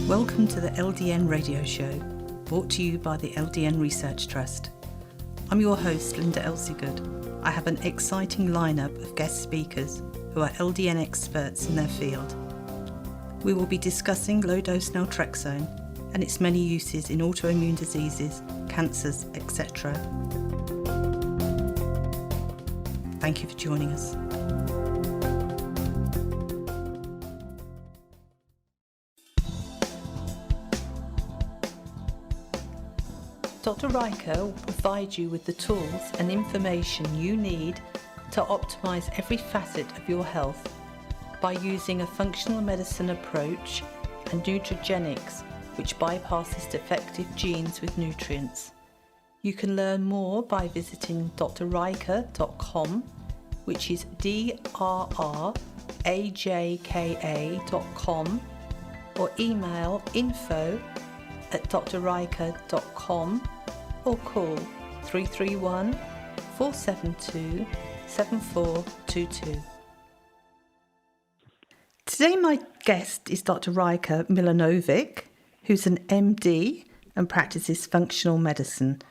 Welcome to the LDN Radio Show, brought to you by the LDN Research Trust. I'm your host, Linda Elsegood. I have an exciting lineup of guest speakers who are LDN experts in their field. We will be discussing low-dose Naltrexone and its many uses in autoimmune diseases, cancers, etc. Thank you for joining us. Dr. Rajka will provide you with the tools and information you need to optimize every facet of your health by using a functional medicine approach and nutrigenics, which bypasses defective genes with nutrients. You can learn more by visiting drrajka.com, which is drrajka.com, or email info@drrajka.com or call 331-472-7422. Today my guest is Dr. Rajka Milanovic, who's an MD and practices functional medicine.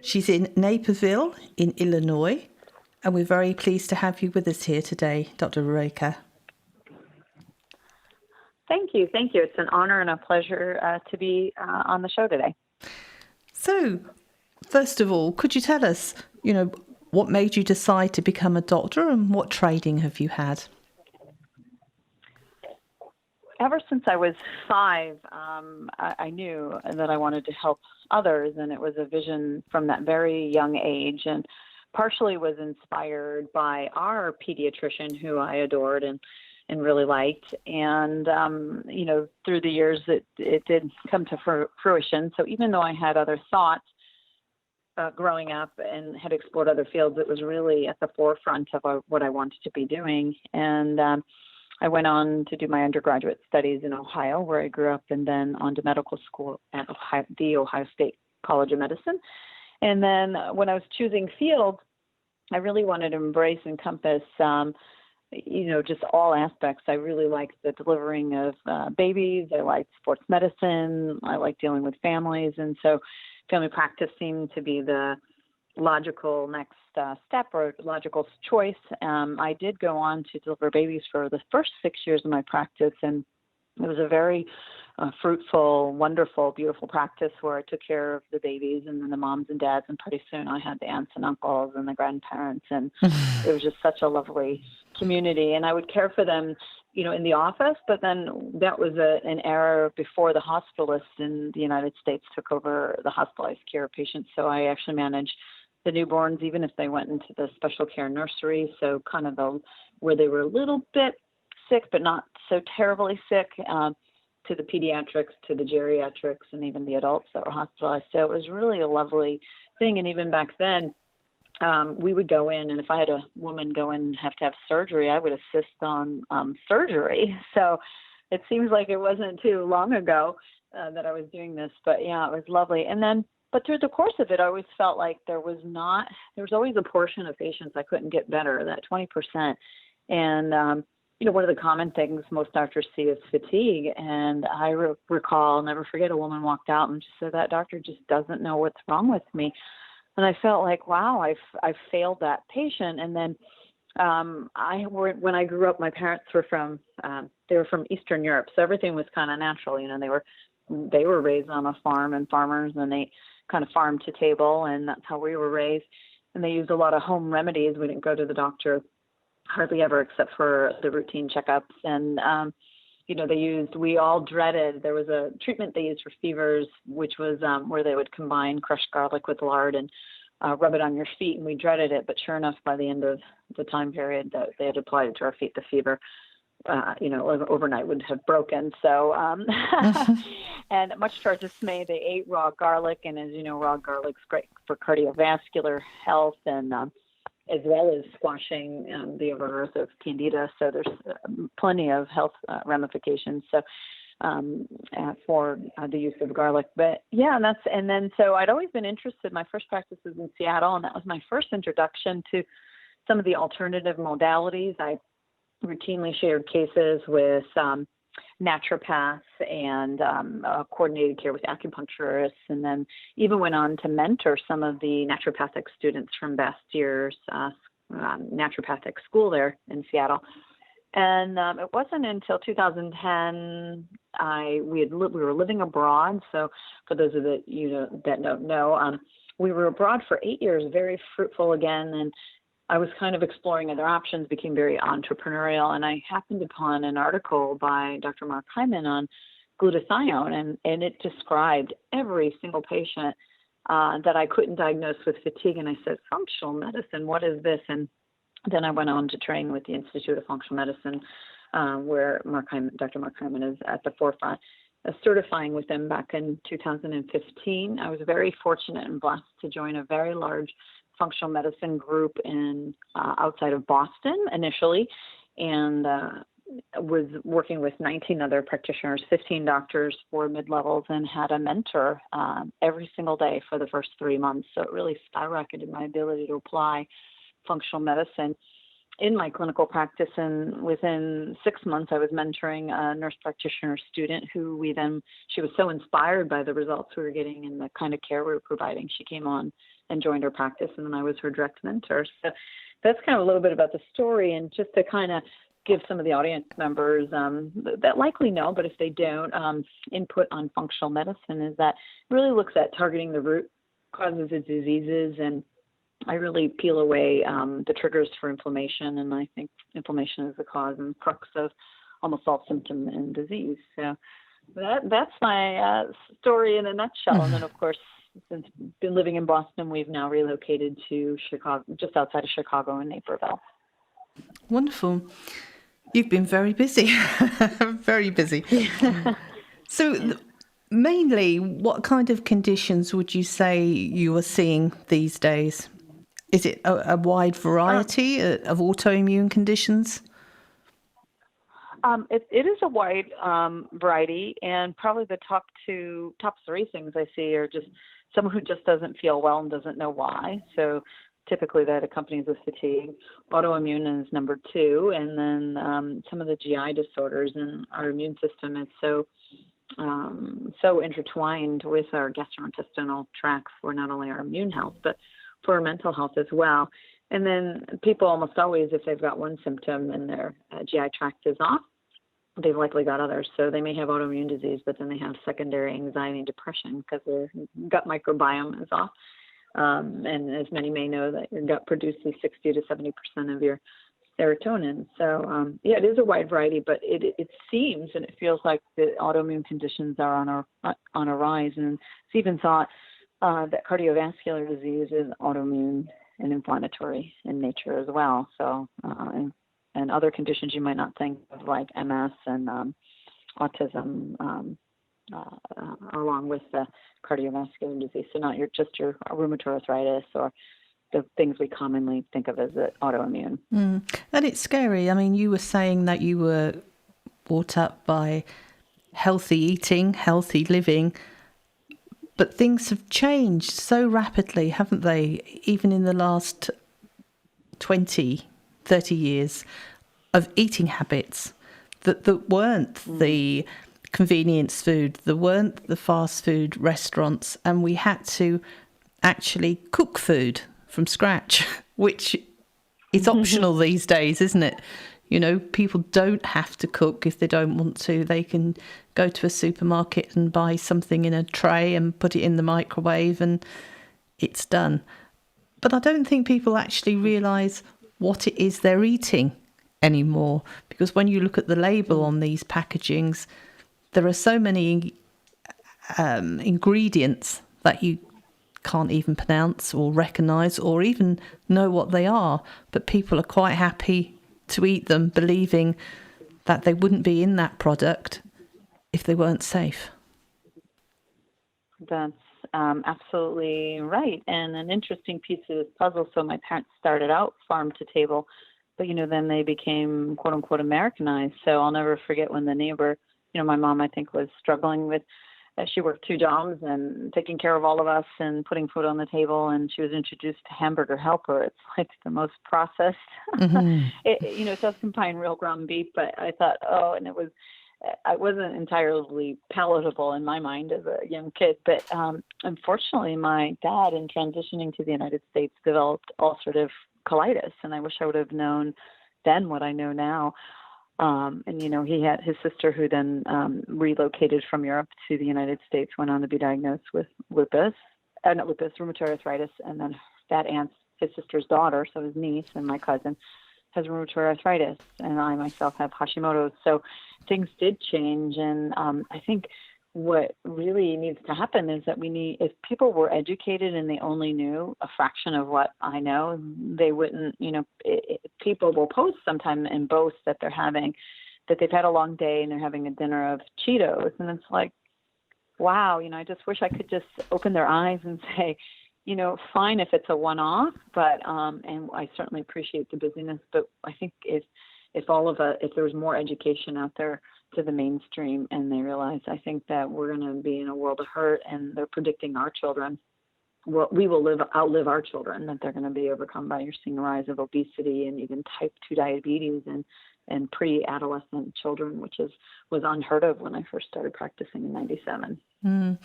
She's in Naperville in Illinois, and we're very pleased to have you with us here today, Dr. Rajka. Thank you. It's an honor and a pleasure to be on the show today. So, first of all, could you tell us, what made you decide to become a doctor and what training have you had? Ever since I was 5, I knew that I wanted to help others, and it was a vision from that very young age, and partially was inspired by our pediatrician who I adored and really liked. And, through the years, it did come to fruition. So even though I had other thoughts growing up and had explored other fields, it was really at the forefront of what I wanted to be doing. And I went on to do my undergraduate studies in Ohio, where I grew up, and then on to medical school at the Ohio State College of Medicine. And then when I was choosing field, I really wanted to encompass just all aspects. I really liked the delivering of babies. I liked sports medicine. I liked dealing with families. And so family practice seemed to be the logical next step or logical choice. I did go on to deliver babies for the first 6 years of my practice, and it was a very fruitful, wonderful, beautiful practice where I took care of the babies and then the moms and dads, and pretty soon I had the aunts and uncles and the grandparents, and it was just such a lovely community. And I would care for them, in the office, but then that was an era before the hospitalists in the United States took over the hospitalized care of patients. So I actually managed the newborns, even if they went into the special care nursery, so kind of where they were a little bit sick, but not so terribly sick, to the pediatrics, to the geriatrics, and even the adults that were hospitalized. So it was really a lovely thing. And even back then, we would go in, and if I had a woman go in and have to have surgery, I would assist on surgery. So it seems like it wasn't too long ago that I was doing this, but yeah, it was lovely. And then, but through the course of it, I always felt like there was always a portion of patients I couldn't get better, that 20%. And, one of the common things most doctors see is fatigue. And I recall, never forget, a woman walked out and just said, that doctor just doesn't know what's wrong with me. And I felt like, wow, I've failed that patient. And then when I grew up, my parents were from Eastern Europe. So everything was kind of natural. They were raised on a farm, and farmers, and they kind of farm to table, and that's how we were raised. And they used a lot of home remedies. We didn't go to the doctor hardly ever, except for the routine checkups. And, we all dreaded, there was a treatment they used for fevers, which was where they would combine crushed garlic with lard and rub it on your feet. And we dreaded it. But sure enough, by the end of the time period that they had applied it to our feet, the fever, overnight would have broken. So, and much to our dismay, they ate raw garlic. And as you know, raw garlic's great for cardiovascular health, and as well as squashing the overgrowth of candida. So there's plenty of health ramifications. So for the use of garlic. But yeah, so I'd always been interested. My first practice was in Seattle, and that was my first introduction to some of the alternative modalities. I routinely shared cases with naturopaths and coordinated care with acupuncturists, and then even went on to mentor some of the naturopathic students from Bastier's naturopathic school there in Seattle. And it wasn't until 2010 we were living abroad. So for those of you that don't know, we were abroad for 8 years, very fruitful again, and I was kind of exploring other options, became very entrepreneurial, and I happened upon an article by Dr. Mark Hyman on glutathione, and it described every single patient that I couldn't diagnose with fatigue. And I said, functional medicine, what is this? And then I went on to train with the Institute of Functional Medicine, where Dr. Mark Hyman is at the forefront, certifying with them back in 2015. I was very fortunate and blessed to join a very large functional medicine group in outside of Boston initially, and was working with 19 other practitioners, 15 doctors, 4 mid-levels, and had a mentor every single day for the first 3 months. So it really skyrocketed my ability to apply functional medicine in my clinical practice. And within 6 months, I was mentoring a nurse practitioner student who she was so inspired by the results we were getting and the kind of care we were providing. She came on and joined our practice, and then I was her direct mentor. So that's kind of a little bit about the story, and just to kind of give some of the audience members that likely know, but if they don't, input on functional medicine is that it really looks at targeting the root causes of diseases, and I really peel away the triggers for inflammation, and I think inflammation is the cause and crux of almost all symptom and disease. So that's my story in a nutshell. And then, of course, since been living in Boston, we've now relocated to Chicago, just outside of Chicago in Naperville. Wonderful. You've been very busy, very busy. So mainly, what kind of conditions would you say you are seeing these days? Is it a wide variety of autoimmune conditions? It is a wide variety, and probably the top 3 things I see are just someone who just doesn't feel well and doesn't know why. So typically that accompanies with fatigue. Autoimmune is number 2, and then some of the GI disorders. And our immune system is so intertwined with our gastrointestinal tracts for not only our immune health, but for our mental health as well. And then people almost always, if they've got one symptom and their GI tract is off, they've likely got others. So they may have autoimmune disease, but then they have secondary anxiety and depression because their gut microbiome is off. And as many may know, that your gut produces 60 to 70% of your serotonin. So it is a wide variety, but it seems and it feels like the autoimmune conditions are on a rise. And it's even thought that cardiovascular disease is autoimmune and inflammatory in nature as well. So and other conditions you might not think of, like MS and autism, along with the cardiovascular disease. So not just your rheumatoid arthritis or the things we commonly think of as autoimmune. And it's scary. I mean, you were saying that you were brought up by healthy eating, healthy living, but things have changed so rapidly, haven't they? Even in the last 20, 30 years of eating habits that weren't the convenience food, there weren't the fast food restaurants, and we had to actually cook food from scratch, which is optional these days, isn't it? You know, people don't have to cook if they don't want to. They can go to a supermarket and buy something in a tray and put it in the microwave and it's done. But I don't think people actually realise what it is they're eating anymore, because when you look at the label on these packagings, there are so many ingredients that you can't even pronounce or recognise or even know what they are, but people are quite happy to eat them, believing that they wouldn't be in that product if they weren't safe. That's absolutely right. And an interesting piece of this puzzle, so my parents started out farm to table, but, then they became, quote unquote, Americanized. So I'll never forget when the neighbor, my mom, I think, was struggling with, she worked 2 jobs and taking care of all of us and putting food on the table. And she was introduced to Hamburger Helper. It's like the most processed. It does combine real ground beef, but I thought, and it was it wasn't entirely palatable in my mind as a young kid. But unfortunately, my dad, in transitioning to the United States, developed ulcerative colitis, and I wish I would have known then what I know now. And, he had his sister who then relocated from Europe to the United States, went on to be diagnosed with rheumatoid arthritis, and then that aunt's, his sister's daughter, so his niece and my cousin, has rheumatoid arthritis, and I myself have Hashimoto. So things did change, and I think what really needs to happen is that if people were educated and they only knew a fraction of what I know, they wouldn't, people will post sometime and boast that they've had a long day and they're having a dinner of Cheetos. And it's like, wow, I just wish I could just open their eyes and say, fine if it's a one-off, but, and I certainly appreciate the busyness, but I think if there was more education out there to the mainstream and they realize, I think that we're going to be in a world of hurt, and they're predicting our children, we will outlive our children, that they're going to be overcome by, you're seeing a rise of obesity and even type 2 diabetes and pre-adolescent children, which was unheard of when I first started practicing in 97. Mm.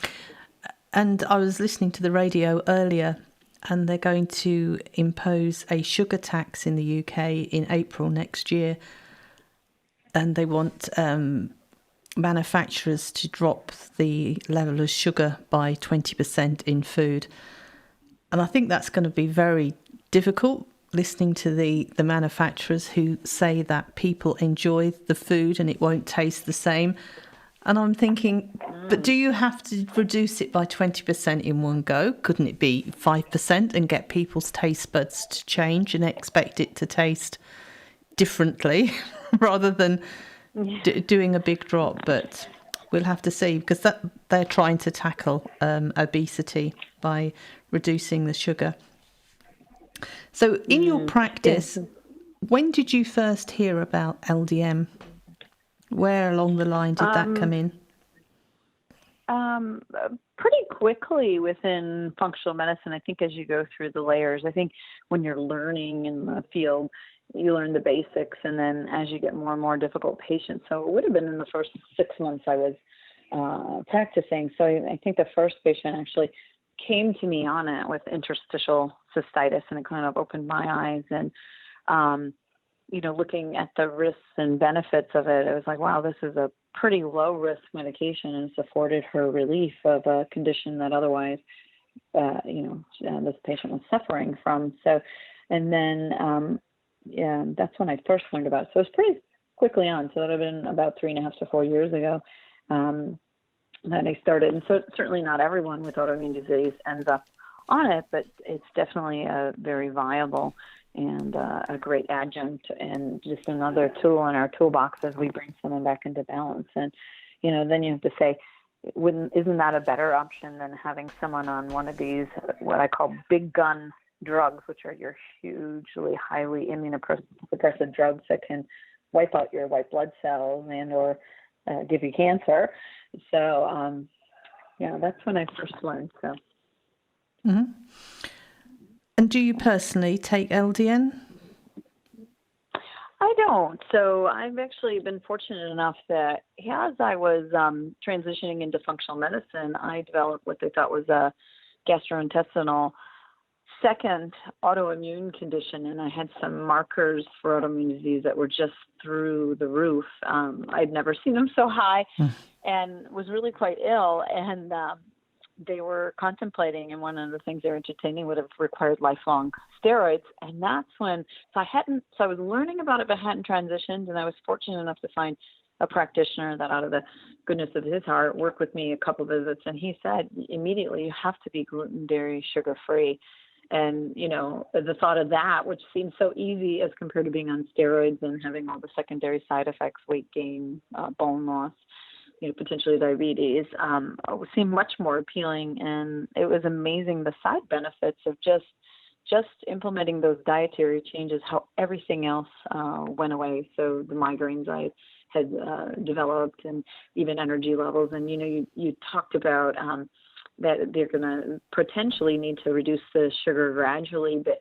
And I was listening to the radio earlier, and they're going to impose a sugar tax in the UK in April next year. And they want manufacturers to drop the level of sugar by 20% in food. And I think that's going to be very difficult, listening to the manufacturers who say that people enjoy the food and it won't taste the same. And I'm thinking, but do you have to reduce it by 20% in one go? Couldn't it be 5% and get people's taste buds to change and expect it to taste differently rather than doing a big drop? But we'll have to see, because they're trying to tackle obesity by reducing the sugar. So in your practice, when did you first hear about LDM? Where along the line did that come in? Pretty quickly within functional medicine. I think as you go through the layers, I think when you're learning in the field, you learn the basics, and then as you get more and more difficult patients. So it would have been in the first 6 months I was practicing. So I think the first patient actually came to me on it with interstitial cystitis, and it kind of opened my eyes. And looking at the risks and benefits of it, it was like, wow, this is a pretty low risk medication, and it's afforded her relief of a condition that otherwise, this patient was suffering from. So, and then, that's when I first learned about it. So it was pretty quickly on. So that would have been about 3.5 to 4 years ago that I started. And so certainly not everyone with autoimmune disease ends up on it, but it's definitely a very viable and a great adjunct, and just another tool in our toolbox as we bring someone back into balance. And, then you have to say, isn't that a better option than having someone on one of these, what I call big gun drugs, which are your hugely highly immunosuppressive drugs that can wipe out your white blood cells and or give you cancer. So, that's when I first learned. So. Mm-hmm. And do you personally take LDN? I don't. So I've actually been fortunate enough that as I was transitioning into functional medicine, I developed what they thought was a gastrointestinal second autoimmune condition, and I had some markers for autoimmune disease that were just through the roof. I'd never seen them so high, and was really quite ill. And they were contemplating, and one of the things they were entertaining would have required lifelong steroids. And that's when, so I was learning about it, but hadn't transitioned. And I was fortunate enough to find a practitioner that, out of the goodness of his heart, worked with me a couple visits. And he said, immediately, you have to be gluten, dairy, sugar-free. And, the thought of that, which seemed so easy as compared to being on steroids and having all the secondary side effects, weight gain, bone loss, potentially diabetes, seemed much more appealing. And it was amazing the side benefits of just implementing those dietary changes, how everything else went away. So the migraines I had developed, and even energy levels. And, you talked about that they're going to potentially need to reduce the sugar gradually. But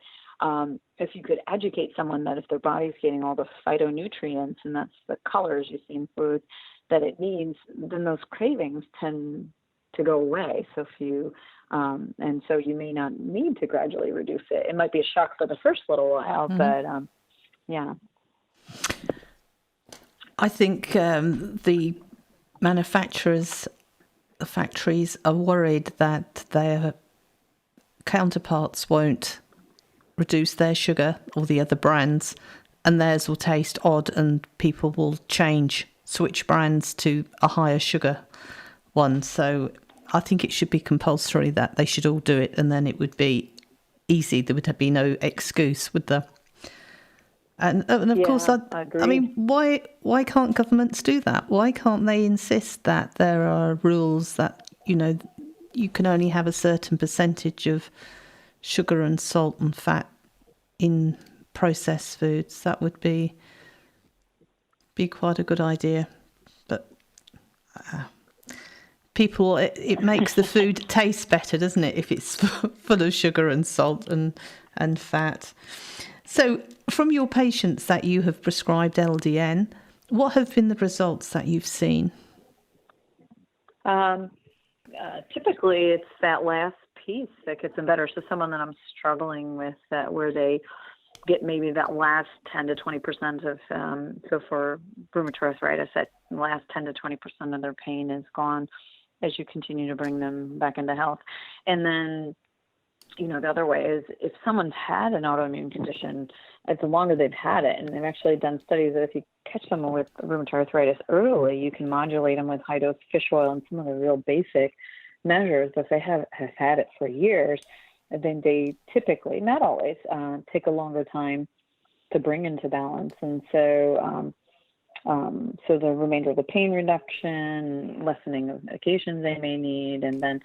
if you could educate someone that if their body's getting all the phytonutrients, and that's the colors you see in foods, that it needs, then those cravings tend to go away. So if you, and so you may not need to gradually reduce it. It might be a shock for the first little while, but yeah. I think the manufacturers, the factories are worried that their counterparts won't reduce their sugar, or the other brands, and theirs will taste odd and people will switch brands to a higher sugar one. So I think it should be compulsory that they should all do it, and then it would be easy. There would be no excuse, would there? And of course, I mean, why can't governments do that? Why can't they insist that there are rules that, you can only have a certain percentage of sugar and salt and fat in processed foods? That would be quite a good idea. But people, it makes the food taste better, doesn't it, if it's full of sugar and salt and fat? So from your patients that you have prescribed LDN, what have been the results that you've seen? Typically, it's that last piece that gets them better. So someone that I'm struggling with, that where they get maybe that last 10 to 20% of, so for rheumatoid arthritis, that last 10 to 20% of their pain is gone as you continue to bring them back into health. And then, the other way is if someone's had an autoimmune condition, the longer they've had it, and they've actually done studies that if you catch someone with rheumatoid arthritis early, you can modulate them with high-dose fish oil and some of the real basic measures. If they have had it for years, then they typically, not always, take a longer time to bring into balance. And so so the remainder of the pain reduction, lessening of medications they may need, and then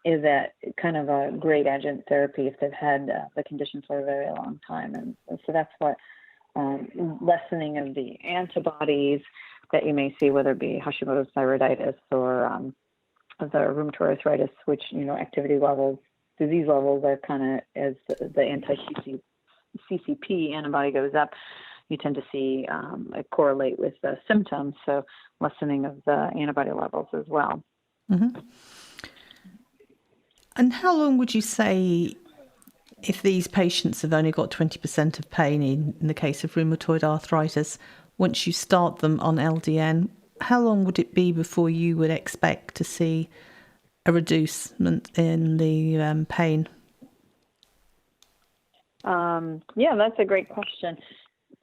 is that kind of a great adjunct therapy if they've had the condition for a very long time. And so that's what lessening of the antibodies that you may see, whether it be Hashimoto's thyroiditis or the rheumatoid arthritis, which, activity levels, disease levels are kind of, as the anti-CCP antibody goes up, you tend to see it correlate with the symptoms. So lessening of the antibody levels as well. Mm-hmm. And how long would you say, if these patients have only got 20% of pain in the case of rheumatoid arthritis, once you start them on LDN, how long would it be before you would expect to see a reducement in the pain? Yeah, that's a great question.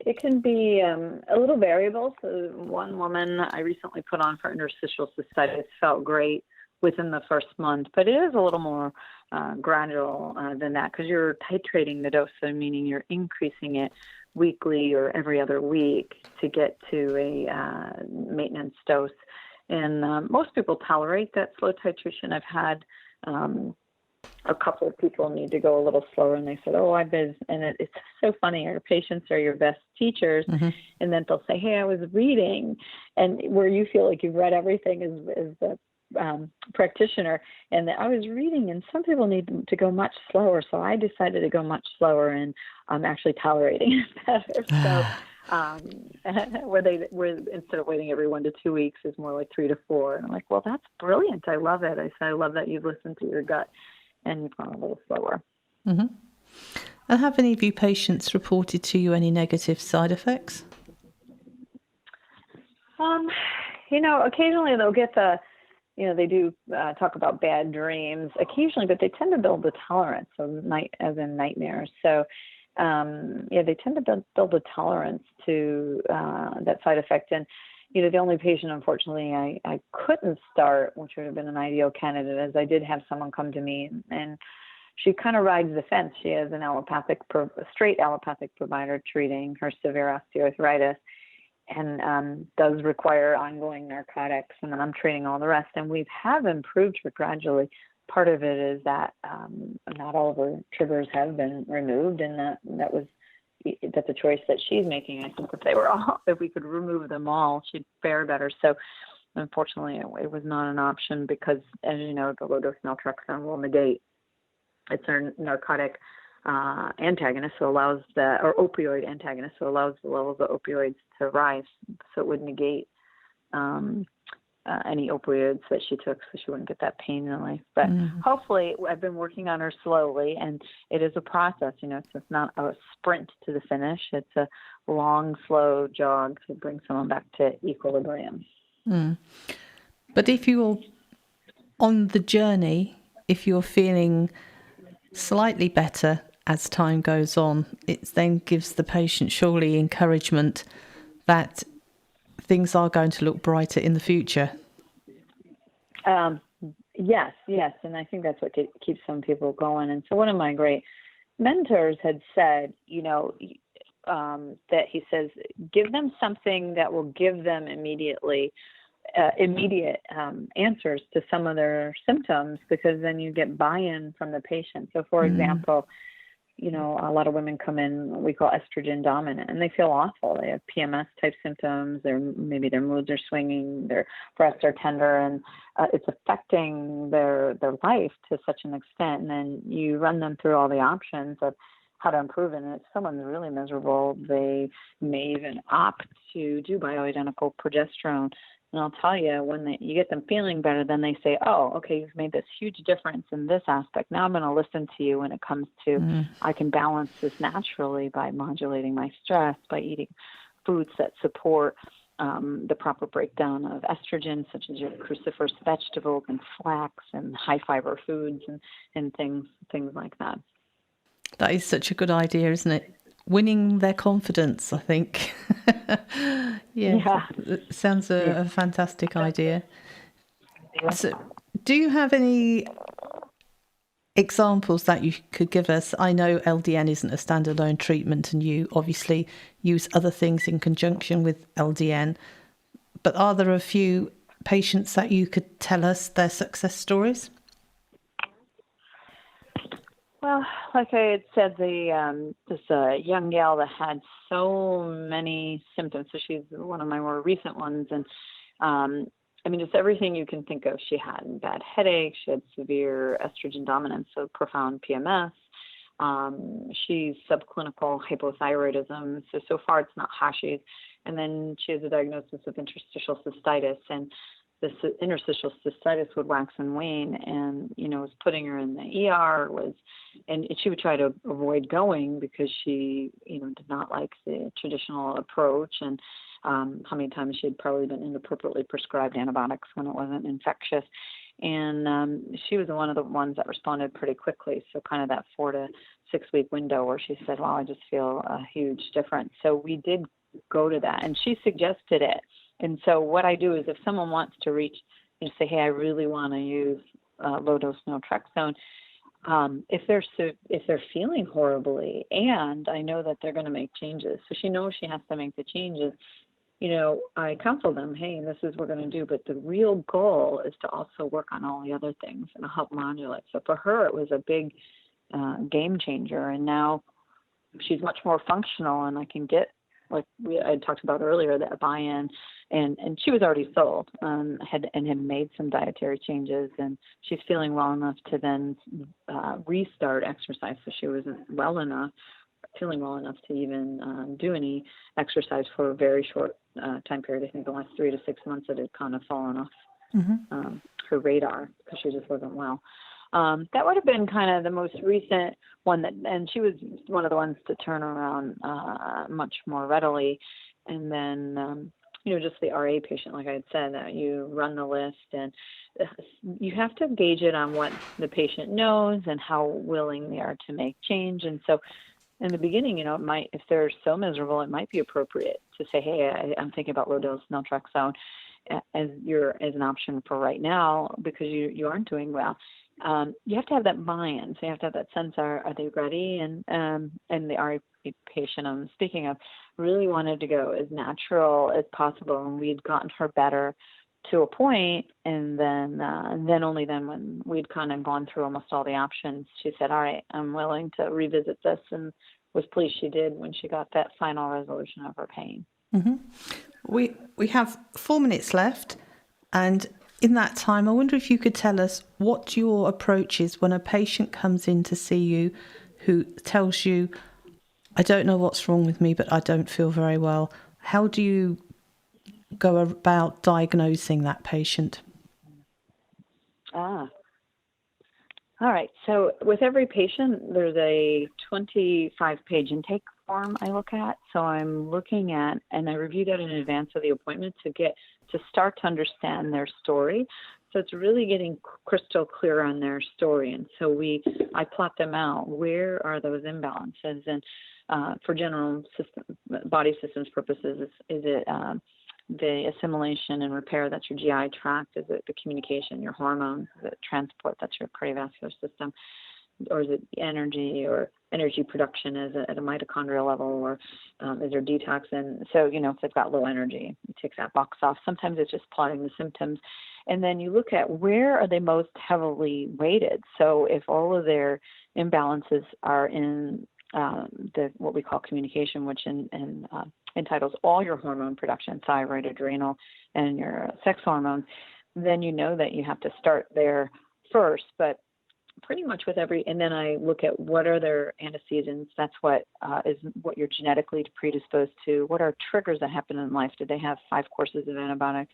It can be a little variable. So one woman I recently put on for interstitial cystitis felt great within the first month, but it is a little more gradual than that, because you're titrating the dose, so meaning you're increasing it weekly or every other week to get to a maintenance dose. And most people tolerate that slow titration. I've had a couple of people need to go a little slower, and they said, it's so funny, our patients are your best teachers. Mm-hmm. And then they'll say, hey, I was reading, and where you feel like you've read everything is the practitioner, and I was reading, and some people need to go much slower, so I decided to go much slower, and I'm actually tolerating it better. So where instead of waiting every 1 to 2 weeks is more like 3 to 4, and I'm like, well, that's brilliant. I love it. I said, I love that you've listened to your gut and you've gone a little slower. Mm-hmm. And have any of you patients reported to you any negative side effects? Occasionally they'll get they do talk about bad dreams occasionally, but they tend to build a tolerance, as in nightmares. So, they tend to build a tolerance to that side effect. And, the only patient, unfortunately, I couldn't start, which would have been an ideal candidate, is I did have someone come to me, and she kind of rides the fence. She has an straight allopathic provider treating her severe osteoarthritis, and does require ongoing narcotics, and then I'm treating all the rest. And we have improved her gradually. Part of it is that not all of her triggers have been removed, and that's a choice that she's making. I think if we could remove them all, she'd fare better. So unfortunately, it was not an option because, as you know, the low-dose naltrexone will negate. It's our narcotic antagonist, or opioid antagonist, so allows the levels of opioids to rise, so it would negate any opioids that she took so she wouldn't get that pain in life. But hopefully, I've been working on her slowly, and it is a process. So it's not a sprint to the finish. It's a long, slow jog to bring someone back to equilibrium. But if you're on the journey, if you're feeling slightly better as time goes on, it then gives the patient surely encouragement that things are going to look brighter in the future. Yes. And I think that's what keeps some people going. And so one of my great mentors had said, that he says, give them something that will give them immediate answers to some of their symptoms, because then you get buy-in from the patient. So for example, a lot of women come in, what we call estrogen dominant, and they feel awful. They have PMS type symptoms. Maybe their moods are swinging, their breasts are tender, and it's affecting their life to such an extent. And then you run them through all the options of how to improve it. And if someone's really miserable, they may even opt to do bioidentical progesterone. And I'll tell you, when you get them feeling better, then they say, oh, okay, you've made this huge difference in this aspect. Now I'm going to listen to you when it comes to I can balance this naturally by modulating my stress, by eating foods that support the proper breakdown of estrogen, such as your cruciferous vegetables and flax and high fiber foods and things like that. That is such a good idea, isn't it? Winning their confidence, I think. Yeah. It sounds a fantastic idea. So, do you have any examples that you could give us? I know LDN isn't a standalone treatment, and you obviously use other things in conjunction with LDN, but are there a few patients that you could tell us their success stories? Well, like I had said, this young gal that had so many symptoms. So she's one of my more recent ones, and just everything you can think of. She had bad headaches. She had severe estrogen dominance, so profound PMS. She's subclinical hypothyroidism. So far it's not Hashimoto's, and then she has a diagnosis of interstitial cystitis, and this interstitial cystitis would wax and wane, and was putting her in the ER. And she would try to avoid going because she did not like the traditional approach, and how many times she had probably been inappropriately prescribed antibiotics when it wasn't infectious. And she was one of the ones that responded pretty quickly. So kind of that 4 to 6 week window where she said, wow, I just feel a huge difference. So we did go to that, and she suggested it. And so what I do is, if someone wants to reach and say, hey, I really want to use low-dose naltrexone, if they're feeling horribly, and I know that they're going to make changes, so she knows she has to make the changes, I counsel them, hey, this is what we're going to do, but the real goal is to also work on all the other things and help modulate. So for her, it was a big game changer, and now she's much more functional, and I can get, like I talked about earlier, that buy-in, and she was already sold, had made some dietary changes, and she's feeling well enough to then restart exercise. So she was feeling well enough to even do any exercise for a very short time period. I think the last 3 to 6 months it had kind of fallen off her radar because she just wasn't well. That would have been kind of the most recent one, and she was one of the ones to turn around much more readily. And then, just the RA patient, like I had said, that you run the list, and you have to gauge it on what the patient knows and how willing they are to make change. And so in the beginning, it might, if they're so miserable, it might be appropriate to say, hey, I'm thinking about low-dose naltrexone as an option for right now because you aren't doing well. You have to have that buy-in. So you have to have that sense, are they ready? And the RA patient I'm speaking of really wanted to go as natural as possible. And we'd gotten her better to a point, and then only then when we'd kind of gone through almost all the options, she said, all right, I'm willing to revisit this, and was pleased she did when she got that final resolution of her pain. Mm-hmm. We have 4 minutes left, and in that time, I wonder if you could tell us what your approach is when a patient comes in to see you who tells you, I don't know what's wrong with me, but I don't feel very well. How do you go about diagnosing that patient? All right. So with every patient, there's a 25-page intake form I look at. So I'm looking at, and I review that in advance of the appointment to start to understand their story. So it's really getting crystal clear on their story. And so I plot them out. Where are those imbalances? And for general body systems purposes, is it the assimilation and repair, that's your GI tract? Is it the communication, your hormones? Is it transport, that's your cardiovascular system? Or is it energy production at a mitochondrial level, or is there detox? And so, if they've got low energy, it takes that box off. Sometimes it's just plotting the symptoms. And then you look at where are they most heavily weighted. So if all of their imbalances are in what we call communication, which entitles all your hormone production, thyroid, adrenal, and your sex hormones, then you know that you have to start there first. But pretty much and then I look at what are their antecedents. That's what you're genetically predisposed to. What are triggers that happen in life? Do they have 5 courses of antibiotics?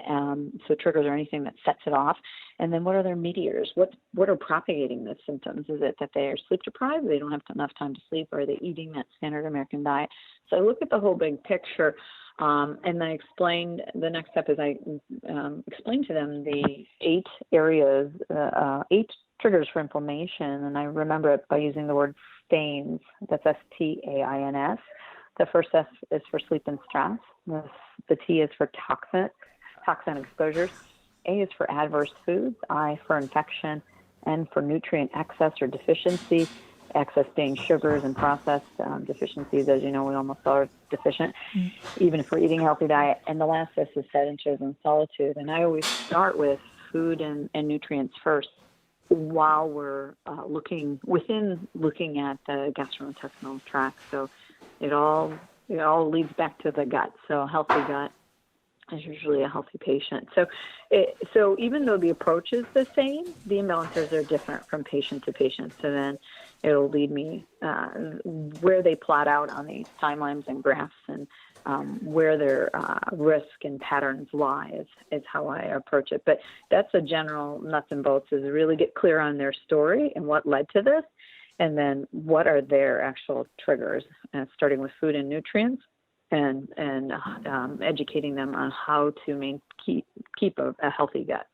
So triggers are anything that sets it off. And then what are their meteors? What are propagating the symptoms? Is it that they are sleep deprived? They don't have enough time to sleep? Or are they eating that standard American diet? So I look at the whole big picture. And I explained, the next step is I explain to them the 8 areas, 8 triggers for inflammation. And I remember it by using the word stains. That's STAINS. The first S is for sleep and stress. The T is for toxin exposures. A is for adverse foods. I for infection. N for nutrient excess or deficiency. Excess being sugars and processed deficiencies. As you know, we almost all are deficient, even if we're eating a healthy diet. And the last S is sedentarism and solitude. And I always start with food and nutrients first, while we're looking at the gastrointestinal tract. So it all leads back to the gut. So a healthy gut is usually a healthy patient. So even though the approach is the same, the imbalances are different from patient to patient. So then it'll lead me where they plot out on these timelines and graphs, and where their risk and patterns lie is how I approach it. But that's a general nuts and bolts, is really get clear on their story and what led to this, and then what are their actual triggers, starting with food and nutrients, and educating them on how to keep a healthy gut.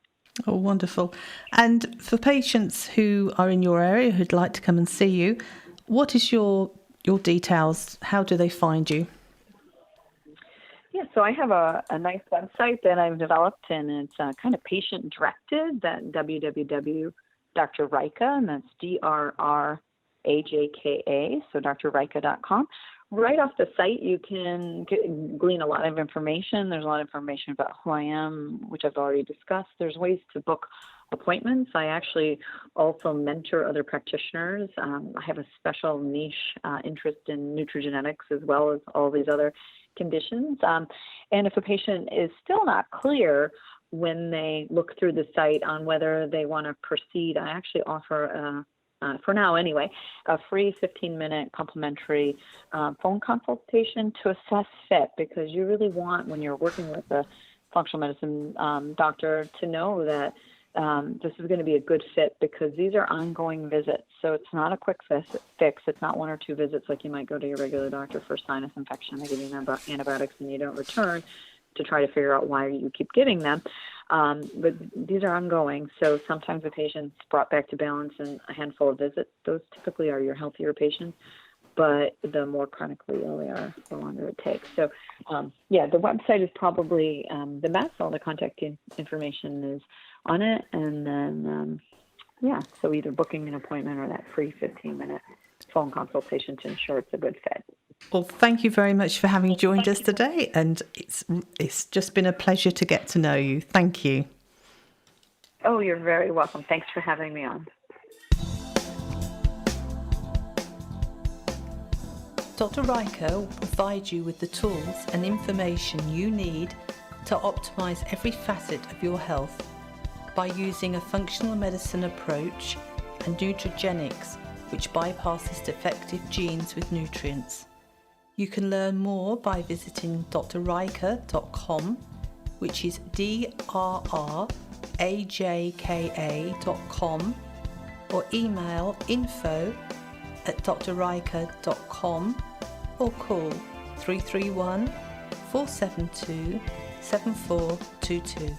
Oh, wonderful. And for patients who are in your area who'd like to come and see you, what is your details? How do they find you? Yeah, so I have a nice website that I've developed, and it's kind of patient-directed, that www.drrajka, and that's DRRAJKA, so drrajka.com. Right off the site, you can glean a lot of information. There's a lot of information about who I am, which I've already discussed. There's ways to book appointments. I actually also mentor other practitioners. I have a special niche interest in nutrigenetics, as well as all these other conditions. And if a patient is still not clear when they look through the site on whether they want to proceed, I actually offer for now anyway, a free 15-minute complimentary phone consultation to assess fit, because you really want, when you're working with a functional medicine doctor, to know that this is going to be a good fit, because these are ongoing visits. So it's not a quick fix. It's not 1 or 2 visits like you might go to your regular doctor for sinus infection. They give you antibiotics and you don't return to try to figure out why you keep getting them. But these are ongoing. So sometimes the patient's brought back to balance in a handful of visits. Those typically are your healthier patients. But the more chronically ill they are, the longer it takes. So, the website is probably the best. All the contact information is on it. And then, so either booking an appointment or that free 15-minute phone consultation to ensure it's a good fit. Well, thank you very much for having joined us today. And it's just been a pleasure to get to know you. Thank you. Oh, you're very welcome. Thanks for having me on. Dr. Rajka will provide you with the tools and information you need to optimize every facet of your health by using a functional medicine approach and nutrigenics, which bypasses defective genes with nutrients. You can learn more by visiting drrajka.com, which is drrajka.com, or email info@drrajka.com, or call 331 472 7422.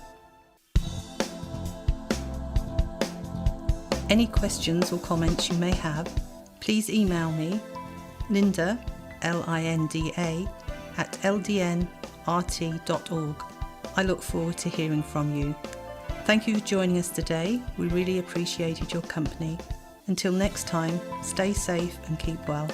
Any questions or comments you may have, please email me, Linda, Linda, @ldnrt.org. I look forward to hearing from you. Thank you for joining us today. We really appreciated your company. Until next time, stay safe and keep well.